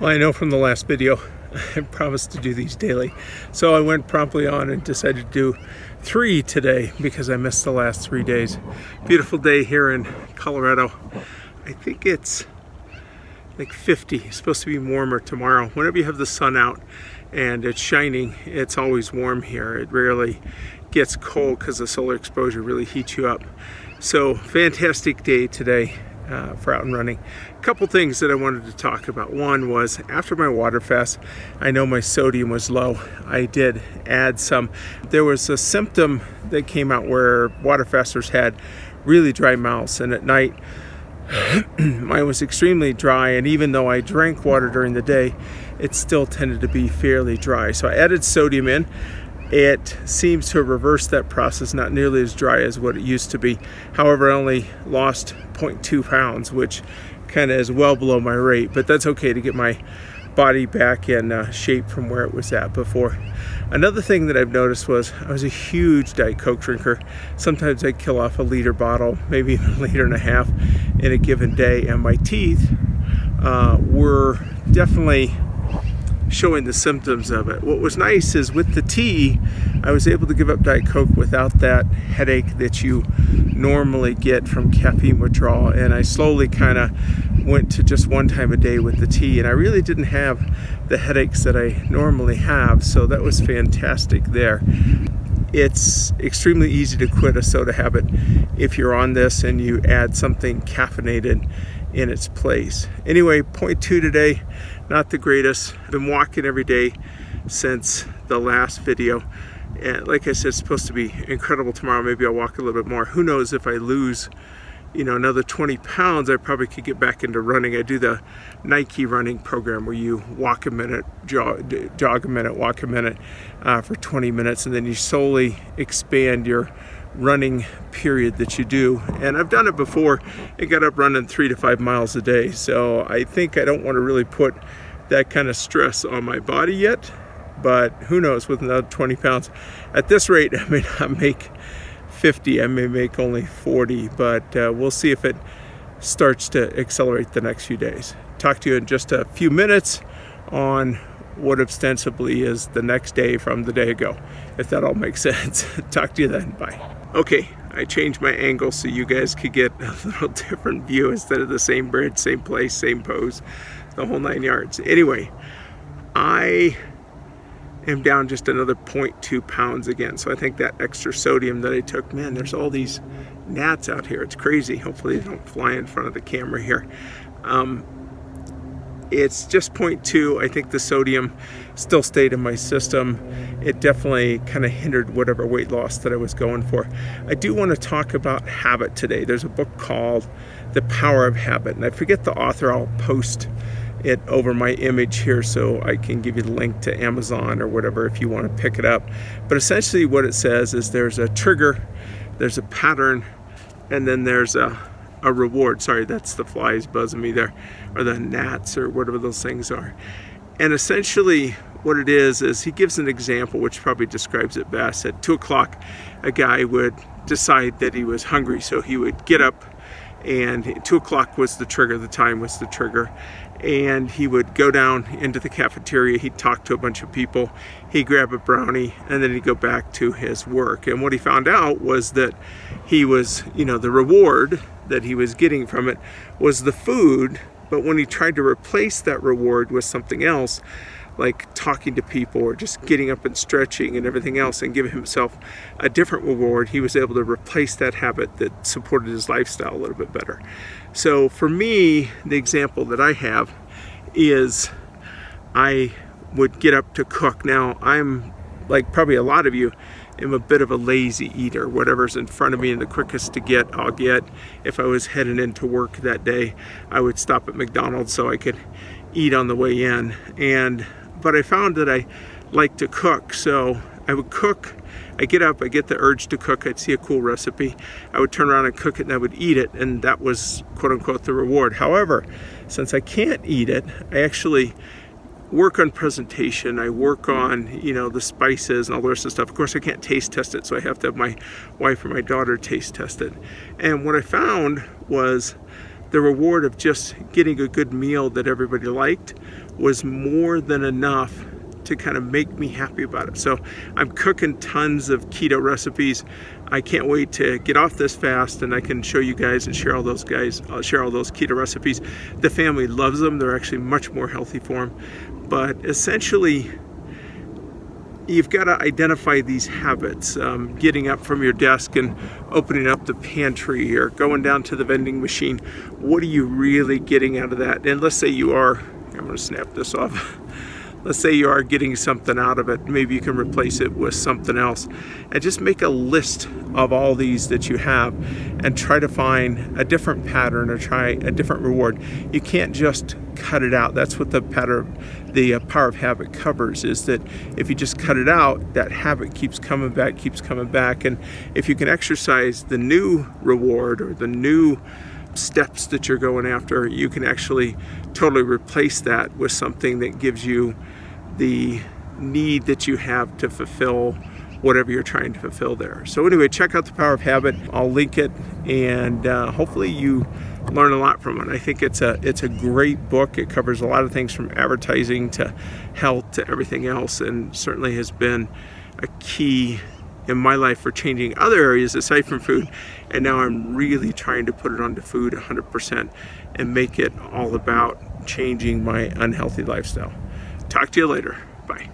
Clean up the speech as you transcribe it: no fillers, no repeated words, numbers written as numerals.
Well, I know from the last video, I promised to do these daily. So I went promptly on and decided to do 3 today because I missed the last 3 days. Beautiful day here in Colorado. I think it's like 50. It's supposed to be warmer tomorrow. Whenever you have the sun out and it's shining, it's always warm here. It rarely gets cold because the solar exposure really heats you up. So fantastic day today for out and running. A couple things that I wanted to talk about. One was after my water fast, I know my sodium was low. I did add some. There was a symptom that came out where water fasters had really dry mouths, and at night mine was extremely dry, and even though I drank water during the day, it still tended to be fairly dry. So I added sodium in. It seems to reverse that process, not nearly as dry as what it used to be. However, I only lost 0.2 pounds, which kind of is well below my rate, but that's okay to get my body back in shape from where it was at before. Another thing that I've noticed was I was a huge Diet Coke drinker. Sometimes I'd kill off a liter bottle, maybe even 1.5 liters in a given day, and my teeth were definitely showing the symptoms of it. What was nice is with the tea, I was able to give up Diet Coke without that headache that you normally get from caffeine withdrawal, and I slowly kind of went to just 1 time a day with the tea, and I really didn't have the headaches that I normally have, so that was fantastic there. It's extremely easy to quit a soda habit if you're on this and you add something caffeinated in its place. Anyway, 0.2 today, not the greatest. I've been walking every day since the last video, and like I said, it's supposed to be incredible tomorrow. Maybe I'll walk a little bit more. Who knows, if I lose another 20 pounds, I probably could get back into running. I do the Nike running program where you walk a minute, jog a minute, walk a minute for 20 minutes, and then you slowly expand your running period that you do. And I've done it before. I got up running 3 to 5 miles a day. So I think I don't want to really put that kind of stress on my body yet, but who knows, with another 20 pounds. At this rate, I may not make 50, I may make only 40, but we'll see if it starts to accelerate the next few days. Talk to you in just a few minutes on what ostensibly is the next day from the day ago, if that all makes sense. Talk to you then. Bye. Okay, I changed my angle so you guys could get a little different view instead of the same bridge, same place, same pose, the whole 9 yards. Anyway, I am down just another 0.2 pounds again. So I think that extra sodium that I took, man, there's all these gnats out here. It's crazy. Hopefully they don't fly in front of the camera here. It's just 0.2. I think the sodium still stayed in my system. It definitely kind of hindered whatever weight loss that I was going for. I do want to talk about habit today. There's a book called The Power of Habit, and I forget the author. I'll post it over my image here so I can give you the link to Amazon or whatever if you want to pick it up. But essentially what it says is there's a trigger, there's a pattern, and then there's a reward. Sorry, that's the flies buzzing me there, or the gnats or whatever those things are. And essentially what it is he gives an example which probably describes it best. At 2 o'clock, a guy would decide that he was hungry, so he would get up, and 2 o'clock was the trigger, the time was the trigger, and he would go down into the cafeteria, he'd talk to a bunch of people, he'd grab a brownie, and then he'd go back to his work. And what he found out was that he was, the reward that he was getting from it was the food, but when he tried to replace that reward with something else, like talking to people or just getting up and stretching and everything else, and giving himself a different reward, he was able to replace that habit that supported his lifestyle a little bit better. So for me, the example that I have is I would get up to cook. Now, I'm like probably a lot of you, am a bit of a lazy eater. Whatever's in front of me and the quickest to get, I'll get. If I was heading into work that day, I would stop at McDonald's so I could eat on the way in. But I found that I like to cook, so I would cook. I get up, I get the urge to cook, I'd see a cool recipe, I would turn around and cook it, and I would eat it, and that was quote unquote the reward. However, since I can't eat it, I actually work on presentation, I work on, the spices and all the rest of the stuff. Of course, I can't taste test it, so I have to have my wife or my daughter taste test it. And what I found was the reward of just getting a good meal that everybody liked was more than enough to kind of make me happy about it. So I'm cooking tons of keto recipes. I can't wait to get off this fast and I can show you guys and share all those keto recipes. The family loves them. They're actually much more healthy for them. But essentially, you've got to identify these habits. Getting up from your desk and opening up the pantry or going down to the vending machine. What are you really getting out of that? And let's say you are, I'm going to snap this off. Let's say you are getting something out of it. Maybe you can replace it with something else. And just make a list of all these that you have and try to find a different pattern or try a different reward. You can't just cut it out. That's what the power of habit covers, is that if you just cut it out, that habit keeps coming back. And if you can exercise the new reward or the new steps that you're going after, you can actually totally replace that with something that gives you the need that you have to fulfill whatever you're trying to fulfill there. So anyway, check out The Power of Habit. I'll link it, and hopefully you learn a lot from it. I think it's a great book. It covers a lot of things from advertising to health to everything else, and certainly has been a key in my life for changing other areas aside from food. And now I'm really trying to put it onto food 100% and make it all about changing my unhealthy lifestyle. Talk to you later. Bye.